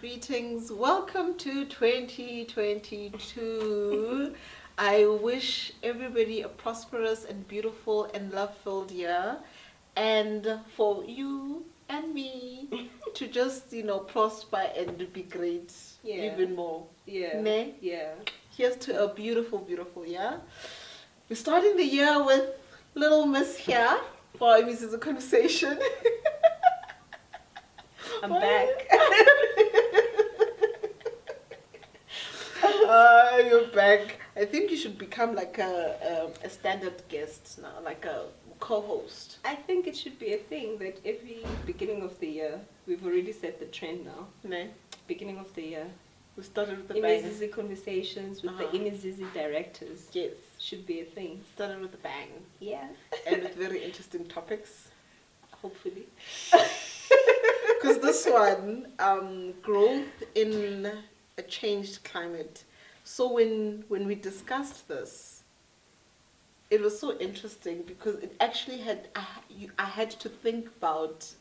greetings. Welcome to 2022. I wish everybody a prosperous and beautiful and love-filled year. And for you and me to just, prosper and be great even more. Yeah. Ne? Yeah. Here's to a beautiful, beautiful year. We're starting the year with little Miss here for Imizizi conversation. I'm back. You're back. I think you should become like a standard guest now, like a co-host. I think it should be a thing that every beginning of the year, we've already set the trend now. Ne? Beginning of the year. We started with the bang. Imizizi conversations with the Imizizi directors. Yes. Should be a thing. Started with the bang. Yeah. And with very interesting topics. Hopefully. Because this one, growth in a changed climate. So when we discussed this, it was so interesting because it actually I had to think about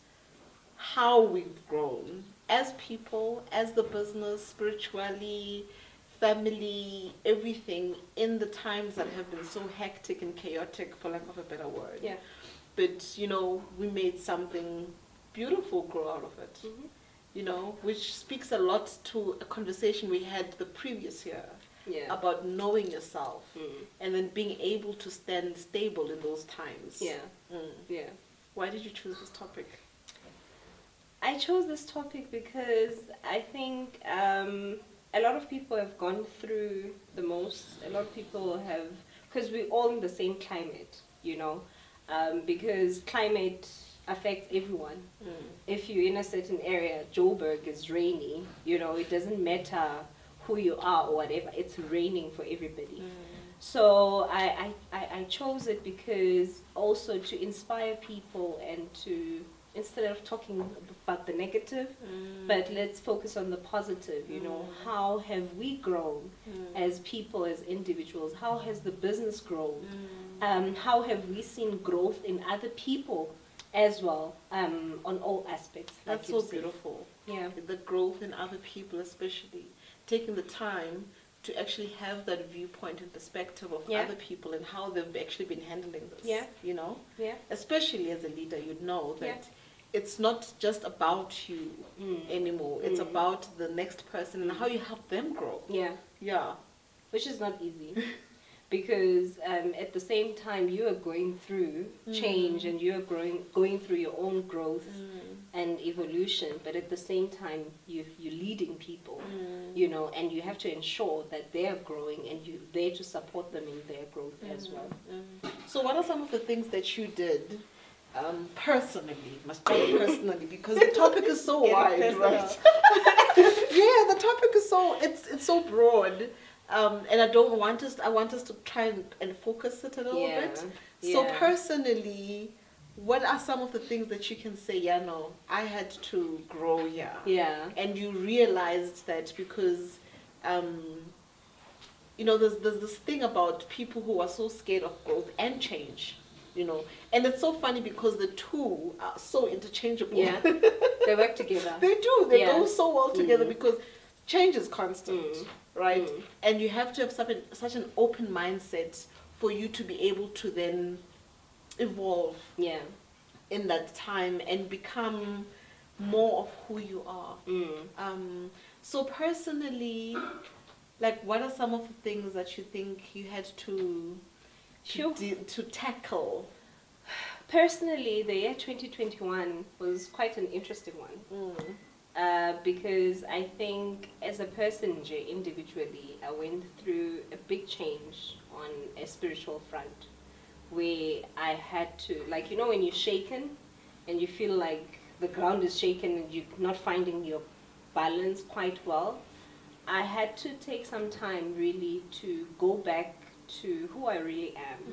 how we've grown as people, as the business, spiritually, family, everything in the times that have been so hectic and chaotic, for lack of a better word. Yeah. But, we made something beautiful grow out of it. Mm-hmm. Which speaks a lot to a conversation we had the previous year about knowing yourself and then being able to stand stable in those times. Yeah. Yeah. Why did you choose this topic? I chose this topic because I think a lot of people have gone through the most. A lot of people have, because we're all in the same climate, because climate affects everyone. If you're in a certain area, Joburg is rainy, it doesn't matter who you are or whatever, it's raining for everybody. So I chose it because also to inspire people and to, instead of talking about the negative, but let's focus on the positive, how have we grown as people, as individuals? How has the business grown? How have we seen growth in other people as well, on all aspects? That's so beautiful. Yeah. The growth in other people, especially taking the time to actually have that viewpoint and perspective of other people and how they've actually been handling this. Yeah. Yeah. Especially as a leader, you'd know that it's not just about you anymore. It's about the next person and how you help them grow. Yeah. Yeah. Which is not easy. Because at the same time you are going through change and you are going through your own growth and evolution, but at the same time you're leading people, and you have to ensure that they are growing and you're there to support them in their growth as well. So what are some of the things that you did personally, must be personally, because the topic is so wide, right? Yeah, the topic is it's so broad. And I want us to try and focus it a little bit. So personally, what are some of the things that you can say, I had to grow here. Yeah. And you realized that because, there's this thing about people who are so scared of growth and change, and it's so funny because the two are so interchangeable. Yeah. They work together. They do. They go so well together because change is constant. Right? And you have to have such an open mindset for you to be able to then evolve in that time and become more of who you are. So personally, like, what are some of the things that you think you had to tackle? Personally, the year 2021 was quite an interesting one. Because I think as a person individually, I went through a big change on a spiritual front where I had to, when you're shaken and you feel like the ground is shaken and you're not finding your balance quite well, I had to take some time really to go back to who I really am.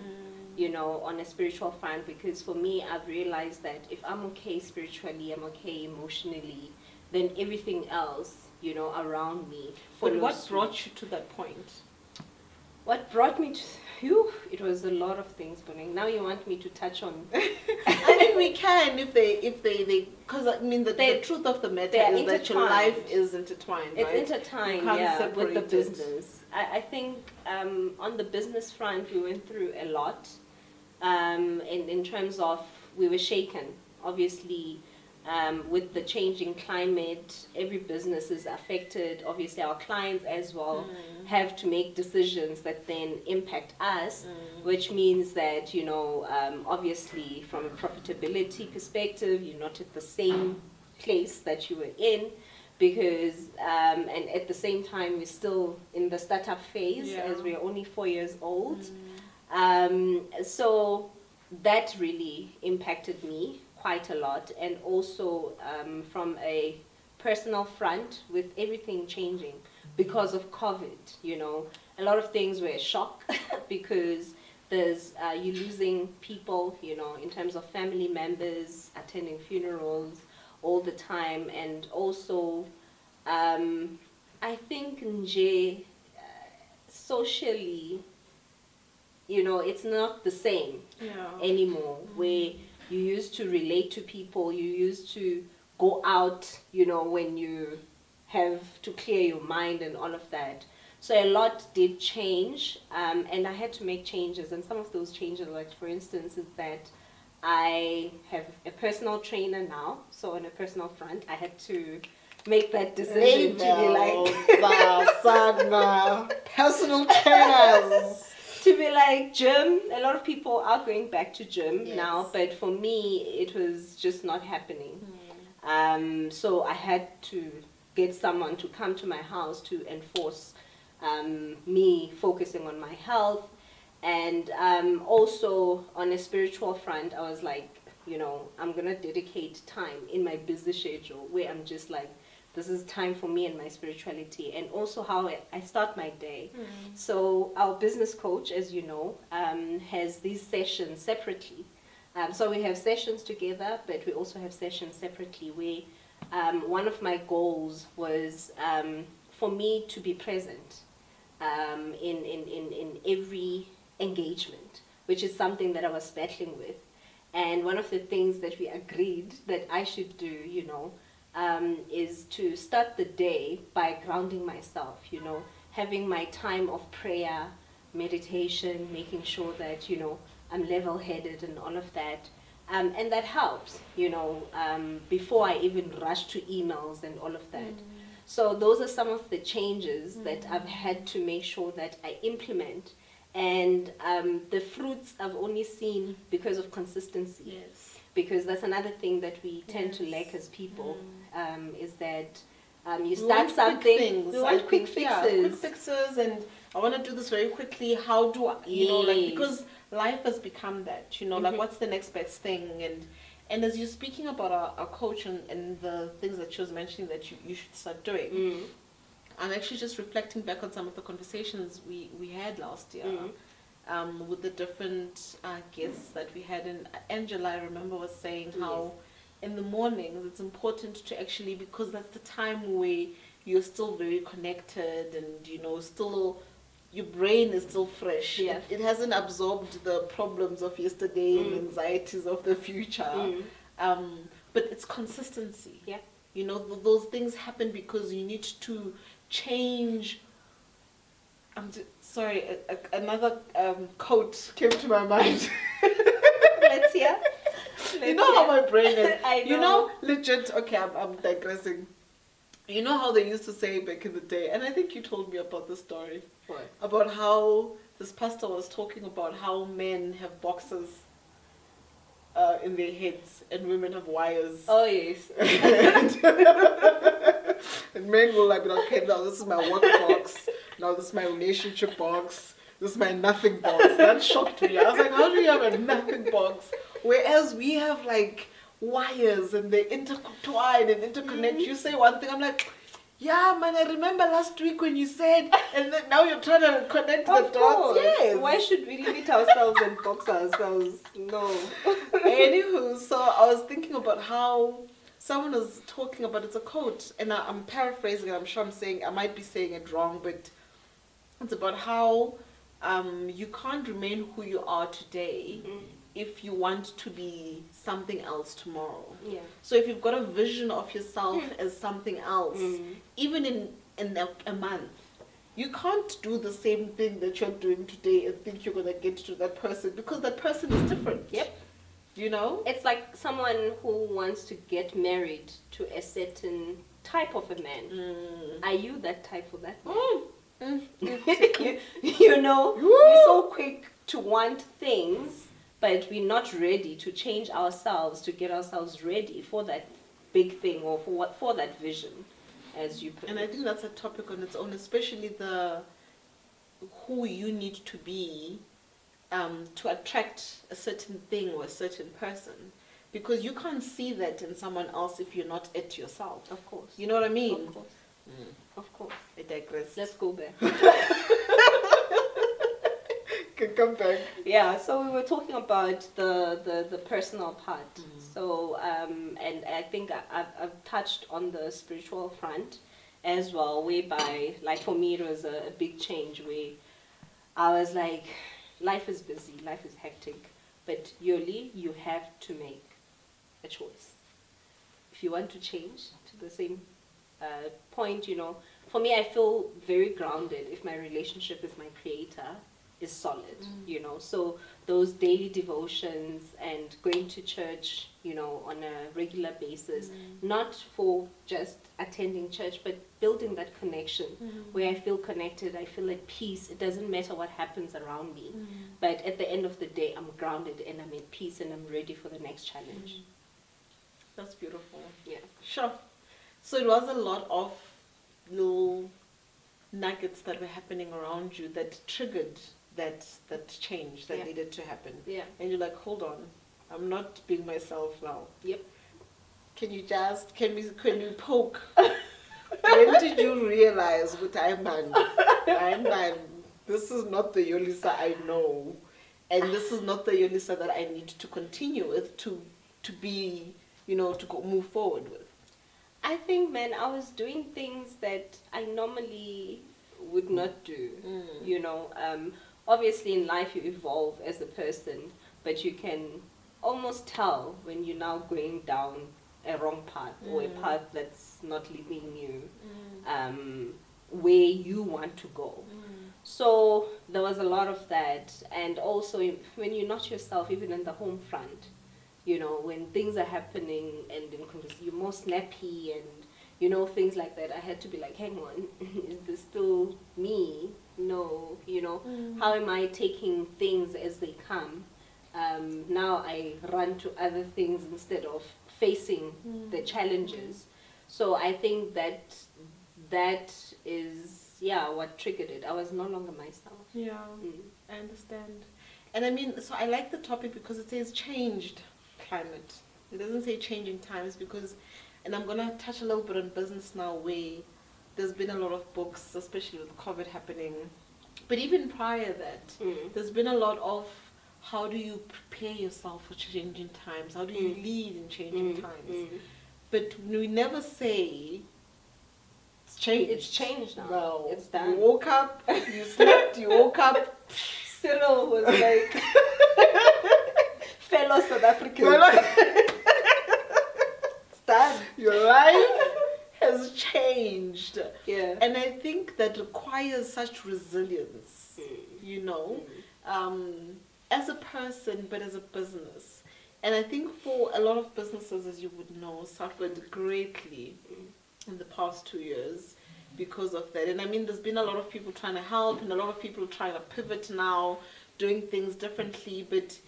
On a spiritual front, because for me, I've realized that if I'm okay spiritually, I'm okay emotionally, then everything else, around me. But what brought you to that point? What brought me Phew, it was a lot of things, Boning. Now you want me to touch on. I mean, we can if they, because I mean, the truth of the matter is that your life is intertwined. It's right? intertwined, with the business. I think on the business front, we went through a lot. In terms of, we were shaken, obviously. With the changing climate, every business is affected. Obviously, our clients as well have to make decisions that then impact us, which means that, obviously, from a profitability perspective, you're not at the same place that you were in, because, and at the same time, we're still in the startup phase, as we're only 4 years old. So that really impacted me quite a lot, and also from a personal front, with everything changing because of COVID, a lot of things were a shock because there's you're losing people, in terms of family members, attending funerals all the time, and also I think nje, socially, it's not the same anymore, where you used to relate to people, you used to go out, when you have to clear your mind and all of that. So a lot did change, and I had to make changes. And some of those changes, like for instance, is that I have a personal trainer now. So on a personal front, I had to make that decision to be like... personal trainers. To be like, gym, a lot of people are going back to gym now, but for me, it was just not happening. So I had to get someone to come to my house to enforce me focusing on my health. And also on a spiritual front, I was like, I'm going to dedicate time in my busy schedule where I'm just like, this is time for me and my spirituality, and also how I start my day. So our business coach, as you know, has these sessions separately. So we have sessions together, but we also have sessions separately, where one of my goals was for me to be present in every engagement, which is something that I was battling with. And one of the things that we agreed that I should do, is to start the day by grounding myself, having my time of prayer, meditation, making sure that, I'm level-headed and all of that. And that helps, before I even rush to emails and all of that. So those are some of the changes that I've had to make sure that I implement. And the fruits I've only seen because of consistency. Yes. Because that's another thing that we tend to lack as people, is that you start something, we want quick fixes. Yeah, quick fixes, and I want to do this very quickly. How do I, because life has become that, like what's the next best thing? And as you're speaking about our coach and the things that she was mentioning that you should start doing, I'm actually just reflecting back on some of the conversations we had last year. With the different guests that we had. And Angela, I remember, was saying how in the mornings it's important to actually, because that's the time where you're still very connected and, still, your brain is still fresh. Yeah. It hasn't absorbed the problems of yesterday and anxieties of the future. But it's consistency. Yeah. Those things happen because you need to change. Sorry, another quote came to my mind. Let's hear. How my brain is. I know. Legit. Okay, I'm digressing. You know how they used to say back in the day, and I think you told me about this story. What? About how this pastor was talking about how men have boxes in their heads and women have wires. Oh, yes. And men will like, okay, now this is my work box. Now this is my relationship box. This is my nothing box. That shocked me. I was like, how do you have a nothing box? Whereas we have like wires and they intertwine and interconnect. You say one thing, I'm like, yeah, man, I remember last week when you said, and then now you're trying to connect the dots. Yes. Why should we limit ourselves and box ourselves? No. Anywho, so I was thinking about how someone was talking about, it's a quote, and I'm paraphrasing it. I'm sure I might be saying it wrong, but it's about how you can't remain who you are today if you want to be something else tomorrow. Yeah. So if you've got a vision of yourself as something else, even in a month, you can't do the same thing that you're doing today and think you're going to get to that person, because that person is different. Yep. You know? It's like someone who wants to get married to a certain type of a man. Are you that type for that man? You know, we're so quick to want things, but we're not ready to change ourselves, to get ourselves ready for that big thing, or for that vision, as you put it. And I think that's a topic on its own, especially the who you need to be to attract a certain thing or a certain person, because you can't see that in someone else if you're not it yourself. Of course. You know what I mean? Of course. Of course. I digress. Let's go back. Can come back. Yeah, so we were talking about the personal part. So, and I think I've touched on the spiritual front as well, whereby, like for me, it was a big change where I was like, life is busy, life is hectic, but yearly you have to make a choice. If you want to change to the same point, you know, for me, I feel very grounded if my relationship with my creator is solid, you know. So those daily devotions and going to church, you know, on a regular basis, not for just attending church, but building that connection where I feel connected, I feel at peace. It doesn't matter what happens around me, but at the end of the day, I'm grounded and I'm at peace and I'm ready for the next challenge. That's beautiful. Yeah. Sure. So it was a lot of little nuggets that were happening around you that triggered that change that needed to happen. Yeah. And you're like, hold on, I'm not being myself now. Yep. Can you poke? When did you realize I'm man, this is not the Yolisa I know, and this is not the Yolisa that I need to continue with to be, you know, to move forward with? I think, man, I was doing things that I normally would not do. You know, obviously in life you evolve as a person, but you can almost tell when you're now going down a wrong path or a path that's not leading you where you want to go. So there was a lot of that, and also when you're not yourself, even in the home front, you know, when things are happening and you're more snappy and, you know, things like that, I had to be like, hang on, is this still me? No, you know, how am I taking things as they come? Now I run to other things instead of facing the challenges. So I think that is, what triggered it. I was no longer myself. Yeah, I understand. And I mean, so I like the topic because it says changed climate. It doesn't say changing times, because, and I'm going to touch a little bit on business now, where there's been a lot of books, especially with COVID happening. But even prior that, there's been a lot of how do you prepare yourself for changing times? How do you lead in changing times? But we never say it's changed. It's changed now. No. It's done. You woke up, you slept, you woke up. Cyril was like, fellow South African. It's done. Your life has changed. Yeah. And I think that requires such resilience, you know, as a person, but as a business. And I think for a lot of businesses, as you would know, suffered greatly in the past 2 years because of that. And I mean, there's been a lot of people trying to help and a lot of people trying to pivot now, doing things differently. But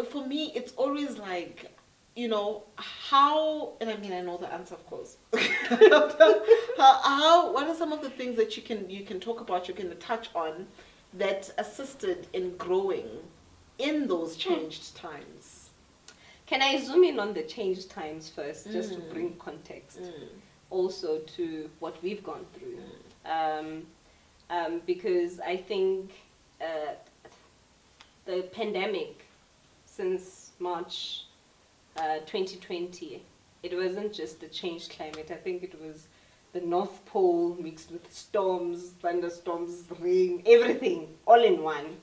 for me, it's always like, you know, how, and I mean, I know the answer, of course. What are some of the things that you can talk about, you can touch on, that assisted in growing in those changed times? Can I zoom in on the changed times first, just to bring context also to what we've gone through? Because I think the pandemic, since March 2020, it wasn't just a changed climate. I think it was the North Pole mixed with storms, thunderstorms, rain, everything all in one.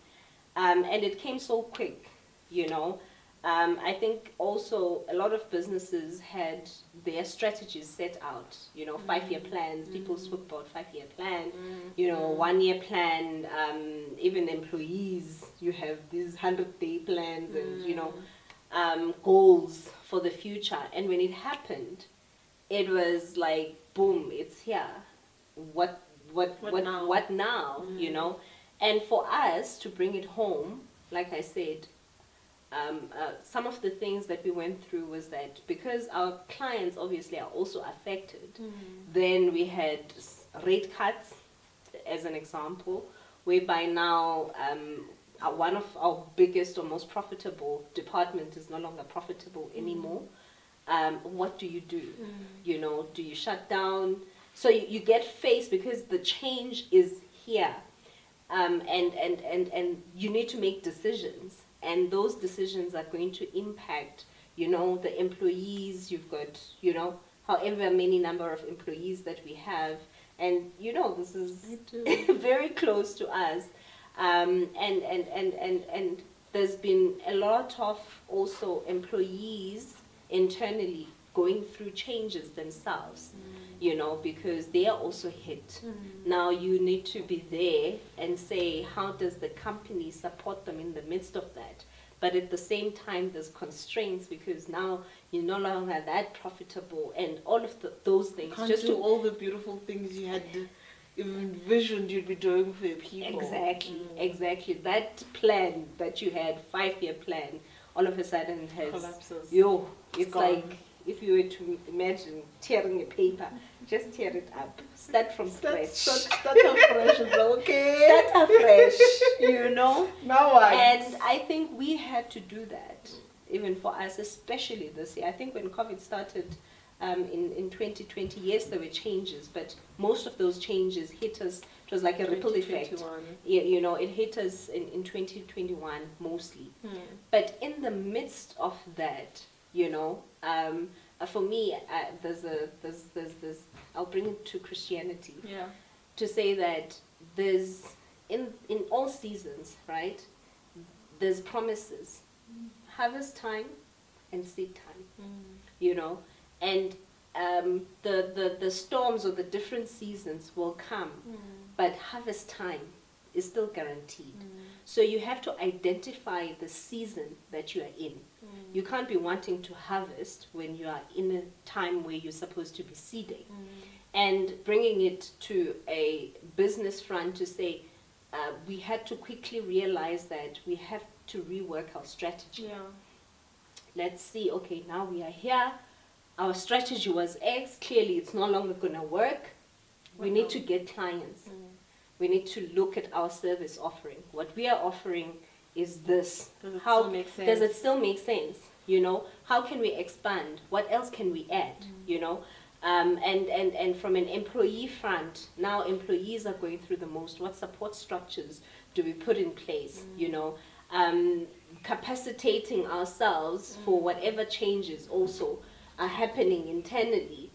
And it came so quick, you know. I think also a lot of businesses had their strategies set out, you know, 5-year plans. People spoke about 5-year plan, you know, 1-year plan. Even employees, you have these 100-day plans and, you know, goals for the future. And when it happened, it was like, boom, it's here. What now? What now? You know, and for us to bring it home, like I said, some of the things that we went through was that because our clients obviously are also affected, then we had rate cuts, as an example, whereby now one of our biggest or most profitable department is no longer profitable anymore. What do? You know, do you shut down? So you get faced because the change is here, and you need to make decisions, and those decisions are going to impact, you know, the employees. You've got, you know, however many number of employees that we have, and you know, this is very close to us, and there's been a lot of also employees internally going through changes themselves, you know, because they are also hit. Now you need to be there and say, how does the company support them in the midst of that? But at the same time, there's constraints because now you're no longer that profitable, and all of those things. Can't just do to all the beautiful things you had envisioned you'd be doing for your people. Exactly. That plan that you had, 5-year plan, all of a sudden has collapses. It's gone. like if you were to imagine tearing a paper, just tear it up. Start from scratch. Start afresh, okay? Start afresh, you know? Now what? And I think we had to do that, even for us, especially this year. I think when COVID started in 2020, yes, there were changes, but most of those changes hit us. It was like a ripple effect. You know, it hit us in 2021 mostly. But in the midst of that, you know, for me, there's I'll bring it to Christianity. Yeah. To say that there's in all seasons, right? There's promises, harvest time, and seed time. You know, and the storms or the different seasons will come, but harvest time is still guaranteed. So you have to identify the season that you are in. You can't be wanting to harvest when you are in a time where you're supposed to be seeding. And bringing it to a business front to say, we had to quickly realize that we have to rework our strategy. Yeah. Let's see, okay, now we are here. Our strategy was X. Clearly, it's no longer going to work. We need to get clients. We need to look at our service offering. What we are offering is this. Does it still make sense? You know, how can we expand? What else can we add? You know, and from an employee front, now employees are going through the most. What support structures do we put in place? You know, capacitating ourselves for whatever changes also are happening internally,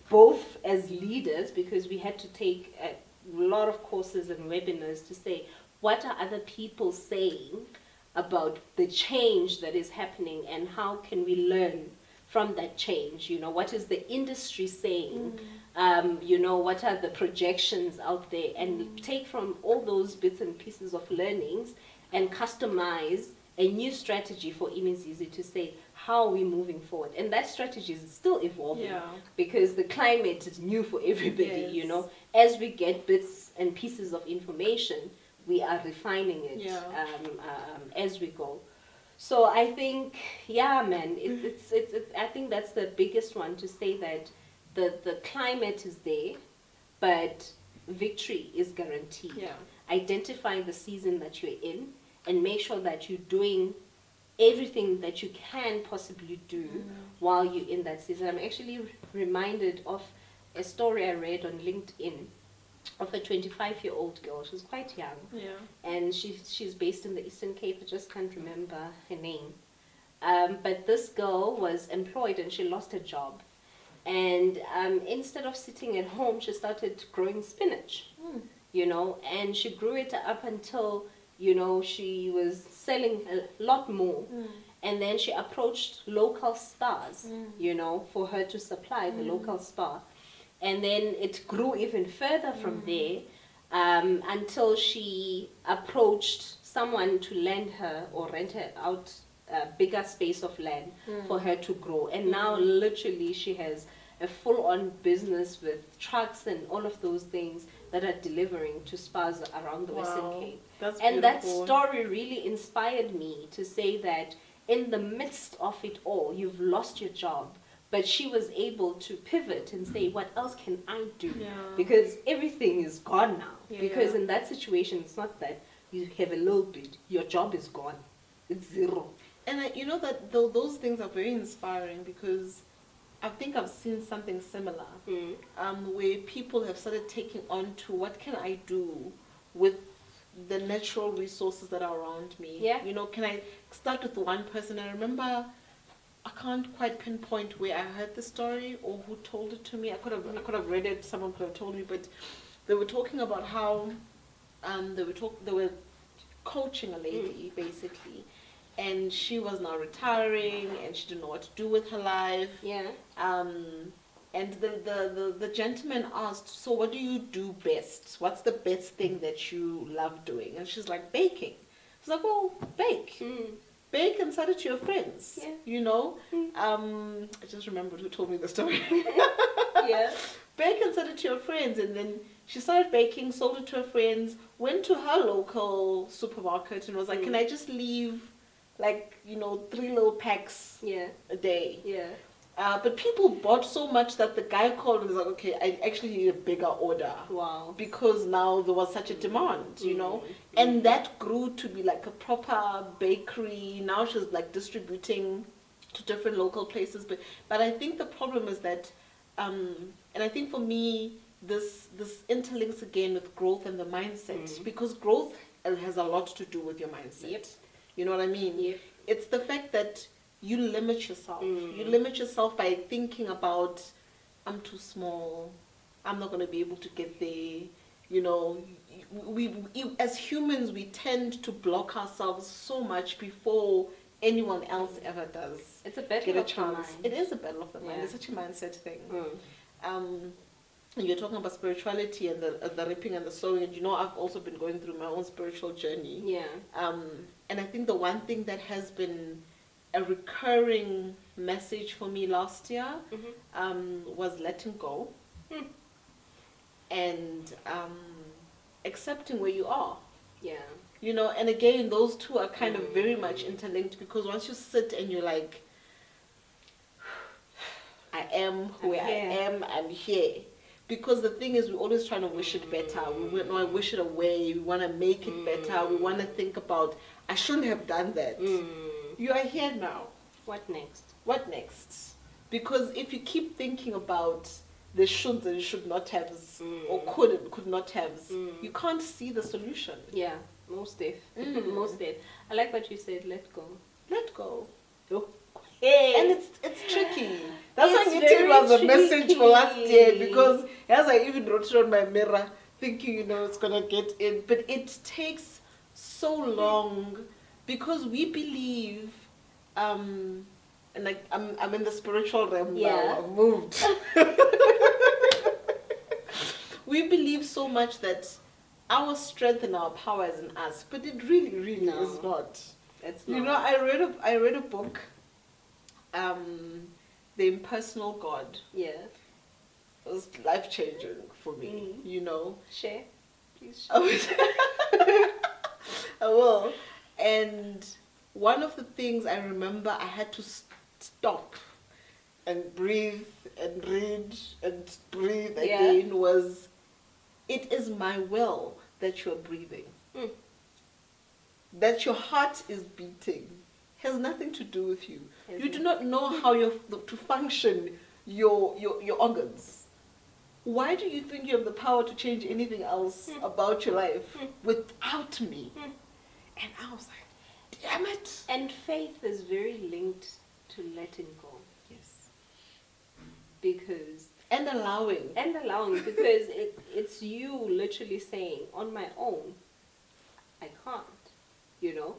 both as leaders, because we had to take a lot of courses and webinars to say, what are other people saying about the change that is happening, and how can we learn from that change? You know, what is the industry saying? You know, what are the projections out there? And take from all those bits and pieces of learnings and customize a new strategy for Imizizi to say, how are we moving forward? And that strategy is still evolving, because the climate is new for everybody. You know, as we get bits and pieces of information, we are refining it as we go. So I think, man, it's I think that's the biggest one, to say that the climate is there, but victory is guaranteed. Identify the season that you're in and make sure that you're doing everything that you can possibly do while you're in that season. I'm actually reminded of a story I read on LinkedIn of a 25-year-old girl. She was quite young, and she's based in the Eastern Cape. I just can't remember her name. But this girl was employed and she lost her job, And instead of sitting at home, she started growing spinach, you know, and she grew it up until, you know, she was selling a lot more. And then she approached local stars, you know, for her to supply the local spa. And then it grew even further from there until she approached someone to lend her or rent her out a bigger space of land for her to grow. And now literally she has a full-on business with trucks and all of those things that are delivering to spas around the Western Cape. That's and that beautiful. story really inspired me to say that in the midst of it all, you've lost your job, but she was able to pivot and say, what else can I do? Yeah. Because everything is gone now. Yeah, because yeah. in that situation, it's not that you have a little bit, your job is gone. It's zero. And you know that those things are very inspiring, because I think I've seen something similar, where people have started taking on to what can I do with the natural resources that are around me. Yeah. You know, can I start with one person? I remember, I can't quite pinpoint where I heard the story or who told it to me. I could have read it. Someone could have told me, but they were talking about how they were coaching a lady basically, and she was now retiring and she didn't know what to do with her life. Yeah. And the gentleman asked, so what do you do best? What's the best thing that you love doing? And she's like, baking. She's like, oh, bake. Bake and sell it to your friends. Yeah. You know? I just remembered who told me the story. Yeah. Bake and sell it to your friends. And then she started baking, sold it to her friends, went to her local supermarket and was like, can I just leave, like, you know, 3 little packs a day? Yeah. But people bought so much that the guy called and was like, okay, I actually need a bigger order. Wow. Because now there was such a demand, you know. And that grew to be like a proper bakery. Now she's like distributing to different local places. But I think the problem is that, and I think for me, this interlinks again with growth and the mindset. Because growth has a lot to do with your mindset. Yep. You know what I mean? Yep. It's the fact that you limit yourself. You limit yourself by thinking about, I'm too small, I'm not going to be able to get there. You know, we as humans, we tend to block ourselves so much before anyone else ever does. It's a battle get a of the chance. mind. It is a battle of the mind. Yeah. It's such a mindset thing. You're talking about spirituality and the reaping and the sowing, and you know I've also been going through my own spiritual journey. Yeah. And I think the one thing that has been a recurring message for me last year was letting go and accepting where you are. Yeah. You know, and again, those two are kind of very much interlinked, because once you sit and you're like, I am where I am, I'm here. Because the thing is, we're always trying to wish it better. We want to wish it away. We want to make it better. We want to think about, I shouldn't have done that. You are here now. What next? What next? Because if you keep thinking about the shoulds and should not haves, or could and could not haves, you can't see the solution. Yeah, most def. Most def. I like what you said, let go. Let go. Oh. And it's tricky. That's why It's it was a very message for last year, tricky. because as I even wrote it on my mirror, thinking, you know, it's gonna get in, but it takes so long, because we believe, and like I'm in the spiritual realm now. I've moved. We believe so much that our strength and our power is in us, but it really, really is not. It's not. You know, I read a book, The Impersonal God. Yeah. It was life changing for me. You know. Share. Please share. I will. And one of the things I remember I had to stop and breathe and read and breathe again was, it is my will that you are breathing. That your heart is beating has nothing to do with you. You do not know how to function your organs. Why do you think you have the power to change anything else about your life without me? And I was like, damn it. And faith is very linked to letting go. Yes. because And allowing. because it's you literally saying, on my own, I can't, you know,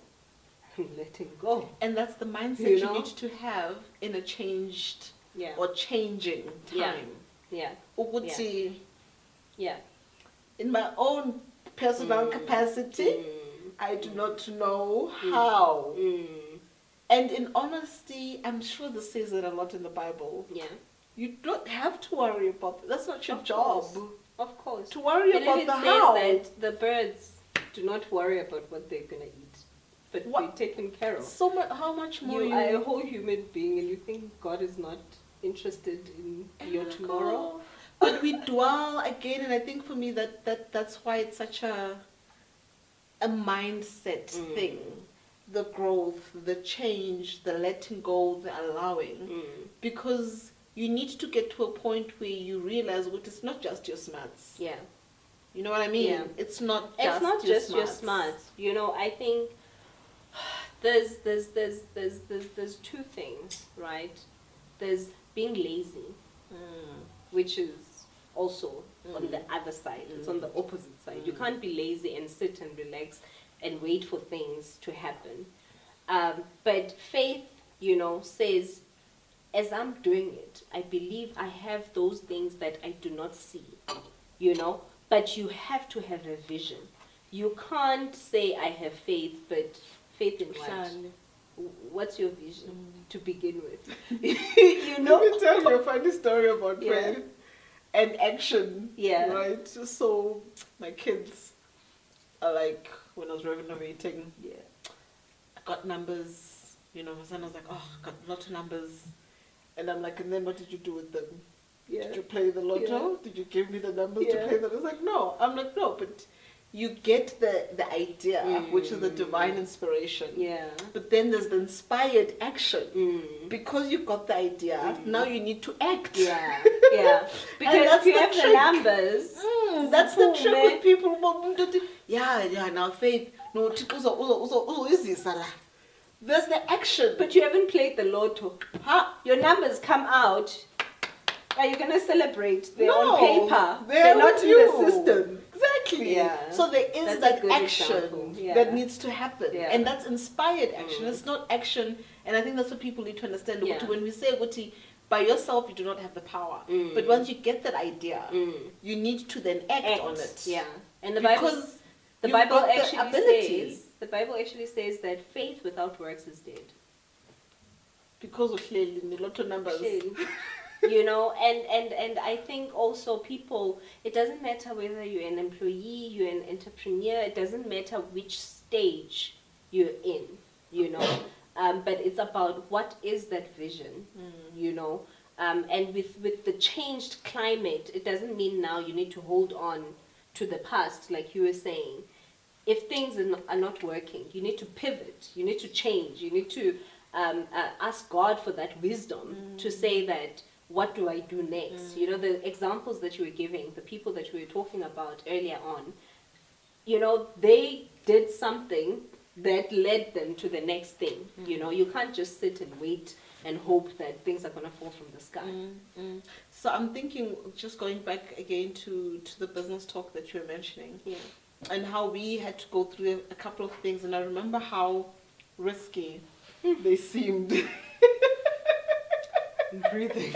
letting go. And that's the mindset You you know? need to have in a changed Yeah. or changing Yeah. time. Yeah. Ukuthi, Yeah. in my own personal capacity, I do not know how. And in honesty, I'm sure this says it a lot in the Bible. Yeah. You don't have to worry about that. That's not your Of job. course. Of course. To worry And about if it the says how. that the birds do not worry about what they're gonna eat, but What? be taken care of. So much, how much more You are a whole human being, and you think God is not interested in your tomorrow? But we dwell again, and I think for me that's why it's such a mindset thing. The growth, the change, the letting go, the allowing. Because you need to get to a point where you realize what it's not just your smarts. Yeah. You know what I mean? Yeah. It's not Just your smarts. You know, I think there's two things, right? There's being lazy, which is also on the other side. It's on the opposite side. You can't be lazy and sit and relax and wait for things to happen. But faith, you know, says, as I'm doing it, I believe I have those things that I do not see, you know, but you have to have a vision. You can't say I have faith, but faith in what? What's your vision to begin with? You know? Let me tell you a funny story about Yeah. faith and action. Yeah. Right? So my kids are like, when I was renovating, Yeah. I got numbers, you know, my son was like, oh, I got a lot of numbers. And I'm like, and then what did you do with them? Yeah. Did you play the lotto? Yeah. Did you give me the numbers to Yeah. play that? I was like, no. I'm like, no, but you get the idea, which is the divine inspiration. Yeah. But then there's the inspired action. Because you got the idea, now you need to act. Yeah. Yeah. Because that's if you the have trick. the numbers, That's the trick man. with people. Yeah, now faith. No, there's the action. but you haven't played the lotto. Huh? Your numbers come out. Are you gonna celebrate? They're No, on paper. they're not with in you. the system. Exactly. Yeah. So there is That's a that good action example. Yeah. that needs to happen. Yeah. And that's inspired action. It's not action. And I think that's what people need to understand. Yeah. When we say, Guti, by yourself, you do not have the power. But once you get that idea, you need to then act on it. Yeah. And the Because you've Bible got the actually ability. says that faith without works is dead. Because of the lotto numbers. You know, and I think also people, it doesn't matter whether you're an employee, you're an entrepreneur, it doesn't matter which stage you're in, you know, but it's about what is that vision, you know, and with the changed climate, it doesn't mean now you need to hold on to the past, like you were saying. If things are not working, you need to pivot, you need to change, you need to ask God for that wisdom to say that, what do I do next? You know, the examples that you were giving, the people that you were talking about earlier on, you know, they did something that led them to the next thing. You know, you can't just sit and wait and hope that things are going to fall from the sky. So I'm thinking, just going back again to the business talk that you were mentioning, and how we had to go through a couple of things, and I remember how risky they seemed. Breathing.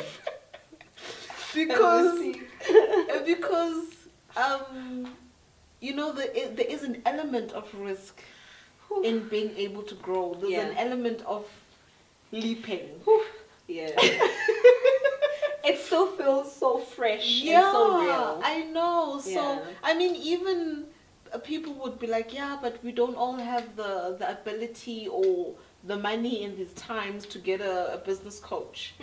because you know, there is an element of risk in being able to grow. There's an element of leaping. Yeah. It still feels so fresh and so real. I know. So Yeah. I mean, even people would be like, yeah, but we don't all have the ability or the money in these times to get a business coach.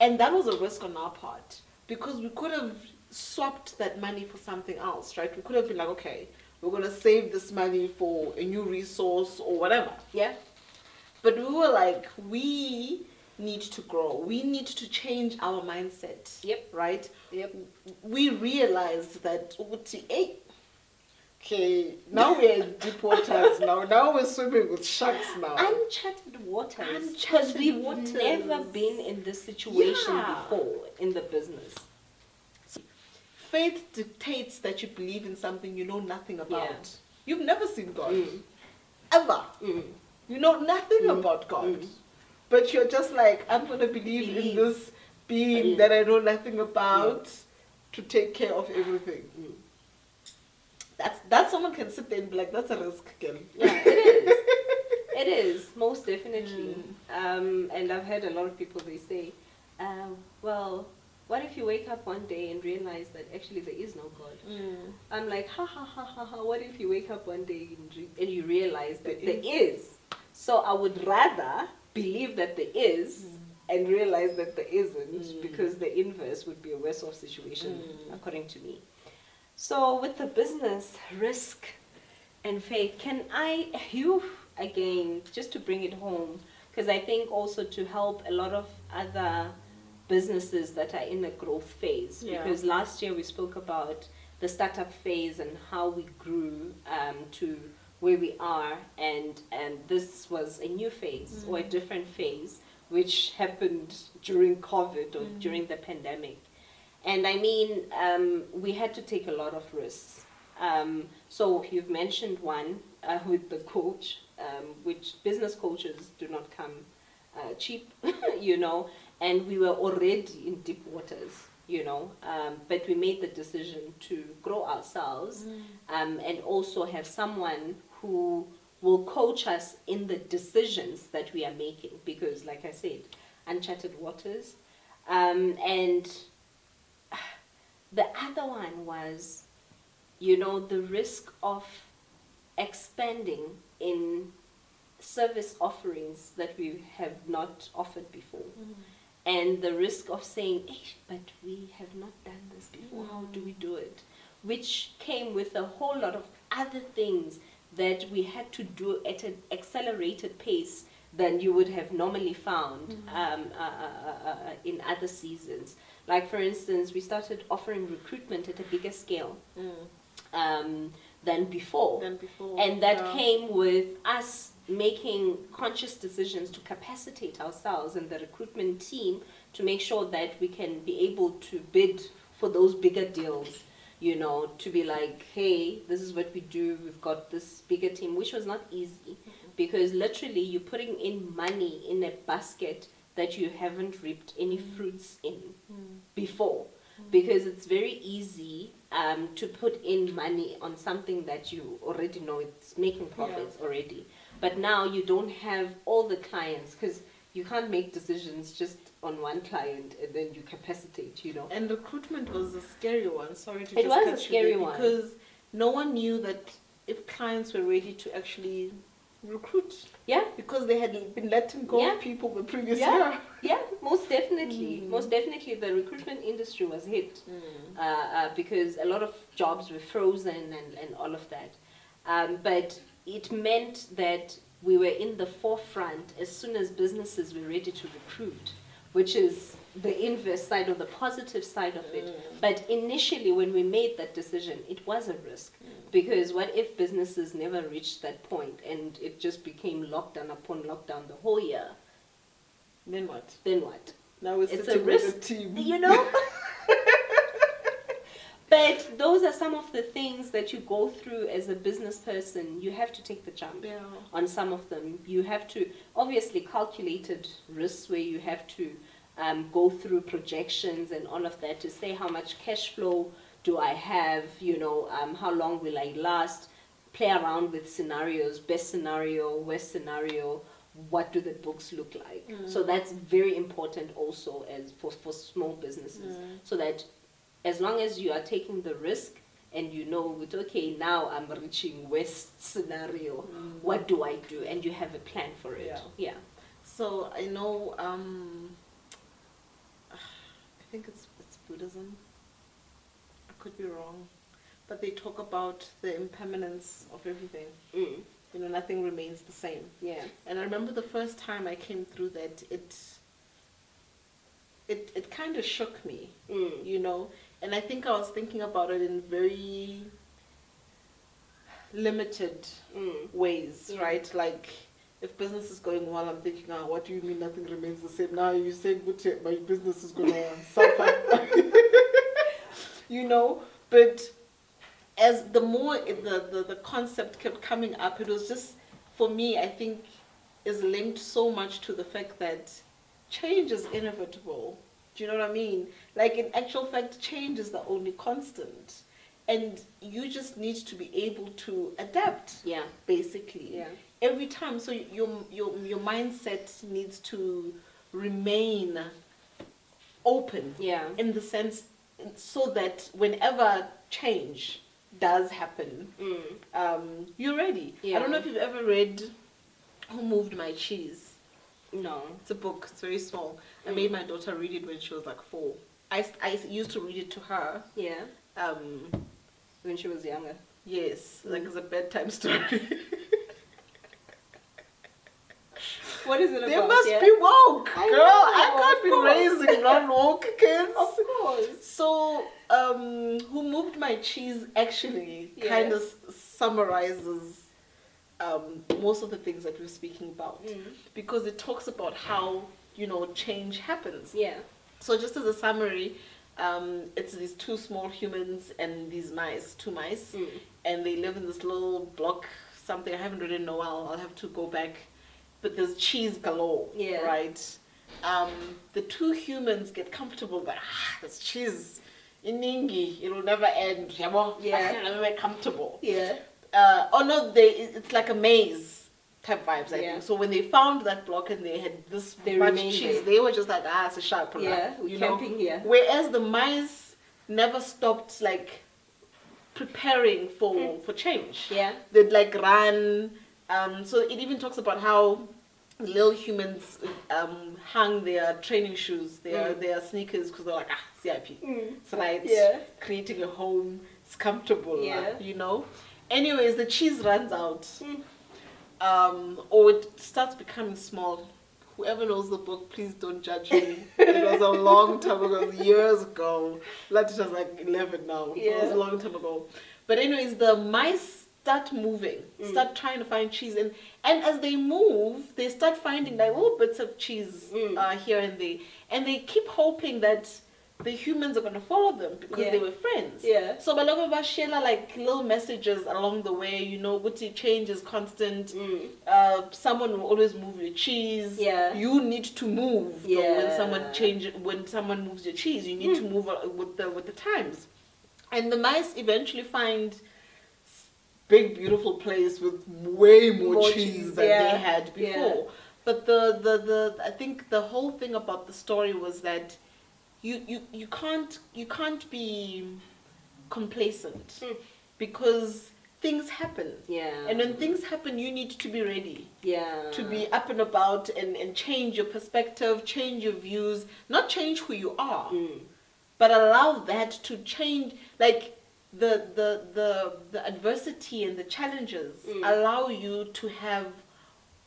And that was a risk on our part, because we could have swapped that money for something else, right? We could have been like, okay, we're going to save this money for a new resource or whatever. Yeah. But we were like, we need to grow. We need to change our mindset. Yep. Right? Yep. We realized that, hey, Okay, now we're in deep waters. Now we're swimming with sharks now. Uncharted waters. Because Uncharted we've waters. never been in this situation Yeah. before in the business. Faith dictates that you believe in something you know nothing about. Yeah. You've never seen God. Mm. Ever. Mm. You know nothing about God. Mm. But you're just like, I'm going to believe in this being that I know nothing about to take care of everything. Mm. That someone can sit there and be like, that's a risk, girl. Yeah, it is. It is, most definitely. And I've heard a lot of people, they say, well, what if you wake up one day and realize that actually there is no God? I'm like, ha ha ha ha ha, what if you wake up one day and you realize that there is? So I would rather believe that there is and realize that there isn't, because the inverse would be a worse off situation, according to me. So with the business, risk and faith, again, just to bring it home, because I think also to help a lot of other businesses that are in a growth phase, because last year we spoke about the startup phase and how we grew to where we are, and this was a new phase or a different phase which happened during COVID or during the pandemic. And I mean, we had to take a lot of risks. So you've mentioned one with the coach, which business coaches do not come cheap, you know, and we were already in deep waters, you know, but we made the decision to grow ourselves and also have someone who will coach us in the decisions that we are making, because like I said, uncharted waters. And the other one was, you know, the risk of expanding in service offerings that we have not offered before. And the risk of saying, hey, but we have not done this before, how do we do it? Which came with a whole lot of other things that we had to do at an accelerated pace than you would have normally found in other seasons. Like, for instance, we started offering recruitment at a bigger scale than before. And that came with us making conscious decisions to capacitate ourselves and the recruitment team to make sure that we can be able to bid for those bigger deals, you know, to be like, hey, this is what we do, we've got this bigger team, which was not easy, because literally you're putting in money in a basket that you haven't reaped any fruits in before, because it's very easy to put in money on something that you already know it's making profits already. But now you don't have all the clients, because you can't make decisions just on one client and then you capacitate, you know. And recruitment was a scary one. Sorry to It just was cut a you scary there, one. because no one knew that if clients were ready to actually recruit. Yeah. Because they had been letting go of people the previous year. Yeah, most definitely. Most definitely the recruitment industry was hit because a lot of jobs were frozen and all of that. But it meant that we were in the forefront as soon as businesses were ready to recruit, which is the inverse side or the positive side of it. But initially when we made that decision, it was a risk. Because what if businesses never reached that point and it just became lockdown upon lockdown the whole year? Then what? Then what? Now we're It's sitting a risk, with a team. you know? But those are some of the things that you go through as a business person. You have to take the jump on some of them. You have to, obviously, calculated risks where you have to go through projections and all of that to say how much cash flow do I have, you know, how long will I last, play around with scenarios, best scenario, worst scenario, what do the books look like. So that's very important also as for small businesses, so that as long as you are taking the risk and you know, okay, now I'm reaching worst scenario, what do I do? And you have a plan for it. Yeah. So I know, I think it's Buddhism. I could be wrong. But they talk about the impermanence of everything. You know, nothing remains the same. Yeah. And I remember the first time I came through that, it kind of shook me, you know. And I think I was thinking about it in very limited ways, right? Like, if business is going well, I'm thinking, what do you mean nothing remains the same? Now you say, my business is going to suffer. You know? But as the more the concept kept coming up, it was just, for me, I think, is linked so much to the fact that change is inevitable. Do you know what I mean? Like, in actual fact, change is the only constant. And you just need to be able to adapt, basically. Yeah. Every time. So your mindset needs to remain open. Yeah. In the sense, so that whenever change does happen, you're ready. Yeah. I don't know if you've ever read Who Moved My Cheese? No. It's a book. It's very small. I made my daughter read it when she was like 4. I used to read it to her. Yeah. When she was younger. Yes, like it's a bedtime story. What is it about? They must be woke, girl. I can't be raising non-woke kids. Of course. So, Who Moved My Cheese actually kind of summarizes most of the things that we're speaking about, because it talks about how, change happens. Yeah. So just as a summary, it's these 2 small humans and these mice, 2 mice, and they live in this little block, something I haven't read in a while, I'll have to go back, but there's cheese galore, right? The 2 humans get comfortable that, there's cheese, iningi, it'll never end, never get comfortable. Yeah. It's like a maze type vibes, I think. So when they found that block and they had this much cheese, they were just like, it's a sharp. We're camping here. Whereas the mice never stopped, like, preparing for change. Yeah. They'd, like, run. So it even talks about how little humans hung their training shoes, their sneakers, because they're like, CIP. It's right. Yeah. Creating a home. It's comfortable, Anyways, the cheese runs out. Or it starts becoming small. Whoever knows the book, please don't judge me. It was a long time ago, it was years ago. It was like 11 now. It was a long time ago. But anyways, the mice start moving, start trying to find cheese. And as they move, they start finding like little bits of cheese here and there. And they keep hoping that the humans are going to follow them because they were friends. Yeah. So Balogova share like little messages along the way, Guti, change is constant. Someone will always move your cheese. Yeah. You need to move. When someone moves your cheese, you need to move with the times. And the mice eventually find big beautiful place with way more cheese than they had before. But the I think the whole thing about the story was that you can't be complacent because things happen. Yeah. And when things happen, you need to be ready. Yeah. To be up and about and change your perspective, change your views, not change who you are, but allow that to change. Like the adversity and the challenges allow you to have,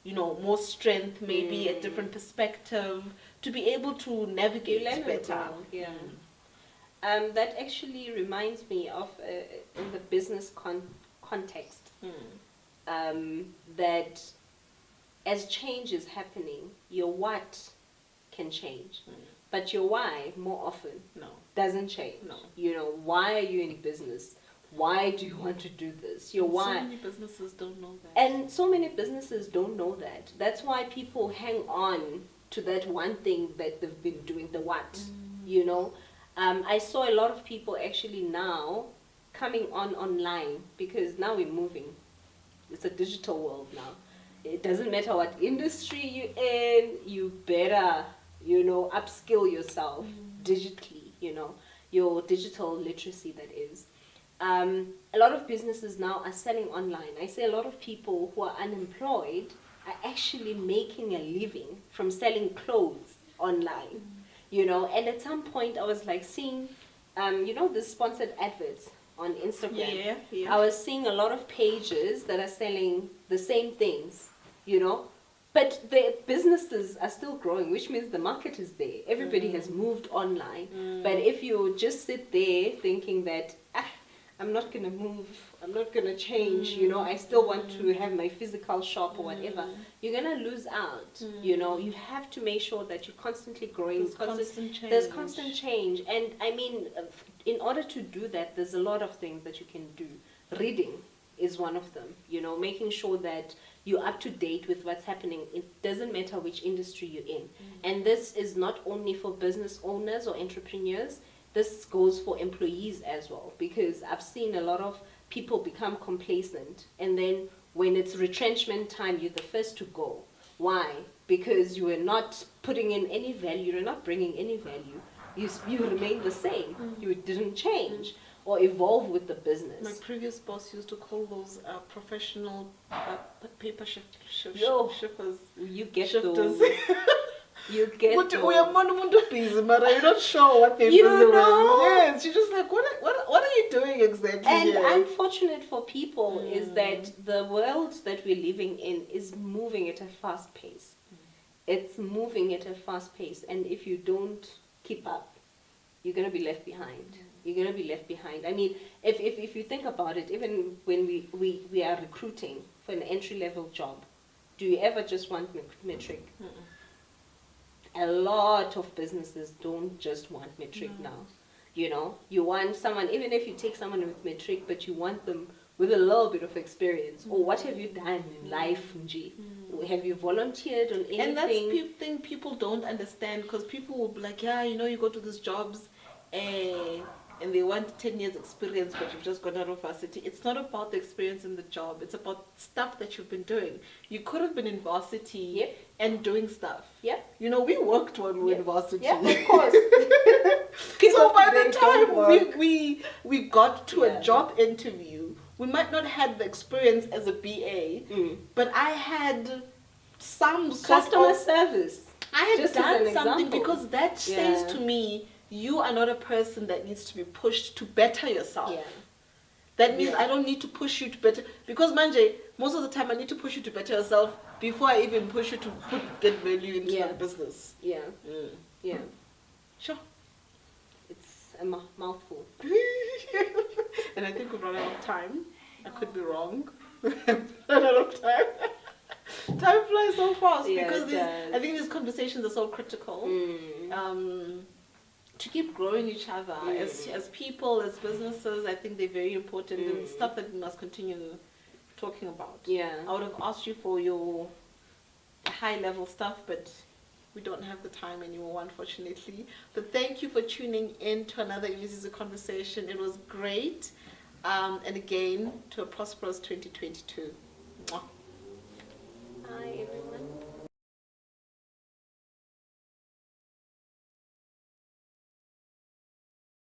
more strength, maybe a different perspective, to be able to navigate better. Yeah. That actually reminds me of in the business context, that as change is happening, your what can change, but your why more often doesn't change. No. Why are you in business? Why do you want to do this? Your why. So many businesses don't know that. And so many businesses don't know that. That's why people hang on to that one thing that they've been doing, the what, I saw a lot of people actually now coming online, because now we're moving. It's a digital world now. It doesn't matter what industry you're in, you better, upskill yourself digitally, your digital literacy, that is. A lot of businesses now are selling online. I say a lot of people who are unemployed are actually making a living from selling clothes online, and at some point I was like seeing, the sponsored adverts on Instagram. Yeah. I was seeing a lot of pages that are selling the same things, but the businesses are still growing, which means the market is there. Everybody has moved online. But if you just sit there thinking that, I'm not gonna move, I'm not gonna change, you know, I still want to have my physical shop or whatever, you're gonna lose out. You know, you have to make sure that you're constantly growing. There's constant change. And I mean, in order to do that, there's a lot of things that you can do. Reading is one of them, you know, making sure that you're up to date with what's happening. It doesn't matter which industry you're in. And this is not only for business owners or entrepreneurs, this goes for employees as well, because I've seen a lot of people become complacent, and then when it's retrenchment time, you're the first to go. Why? Because you are not putting in any value, you're not bringing any value. You remain the same. You didn't change or evolve with the business. My previous boss used to call those professional paper shifters. You get shifters. those. You get But those. we are busy, but you're not sure what they're You busy don't know. with. Yes, you're just like, what are you doing exactly? And here? unfortunate for people is that the world that we're living in is moving at a fast pace. It's moving at a fast pace, and if you don't keep up, you're going to be left behind. You're going to be left behind. I mean, if you think about it, even when we are recruiting for an entry-level job, do you ever just want metric? A lot of businesses don't just want metric now. You know, you want someone, even if you take someone with metric, but you want them with a little bit of experience. Or what have you done in life, Nji? Have you volunteered on anything? And that's the thing people don't understand, because people will be like, yeah, you know, you go to these jobs and they want 10 years experience, but you've just gone out of varsity. It's not about the experience in the job. It's about stuff that you've been doing. You could have been in varsity and doing stuff. Yeah. You know, we worked when we were in varsity. Yeah, of course. So by the time we got to a job interview, we might not have the experience as a BA, but I had some customer service. I had Just done as an something example. because that says to me, you are not a person that needs to be pushed to better yourself. Yeah. That means I don't need to push you to better, because Manje, most of the time I need to push you to better yourself before I even push you to get value into the business. Yeah. Yeah. Sure. It's a mouthful. And I think we've run out of time. I could be wrong. Run out of time. Time flies so fast because I think these conversations are so critical. To keep growing each other as people, as businesses. I think they're very important and stuff that we must continue talking about. Yeah. I would have asked you for your high level stuff, but we don't have the time anymore, unfortunately. But thank you for tuning in to another Imizizi conversation. It was great. And again, to a prosperous 2022. Mwah.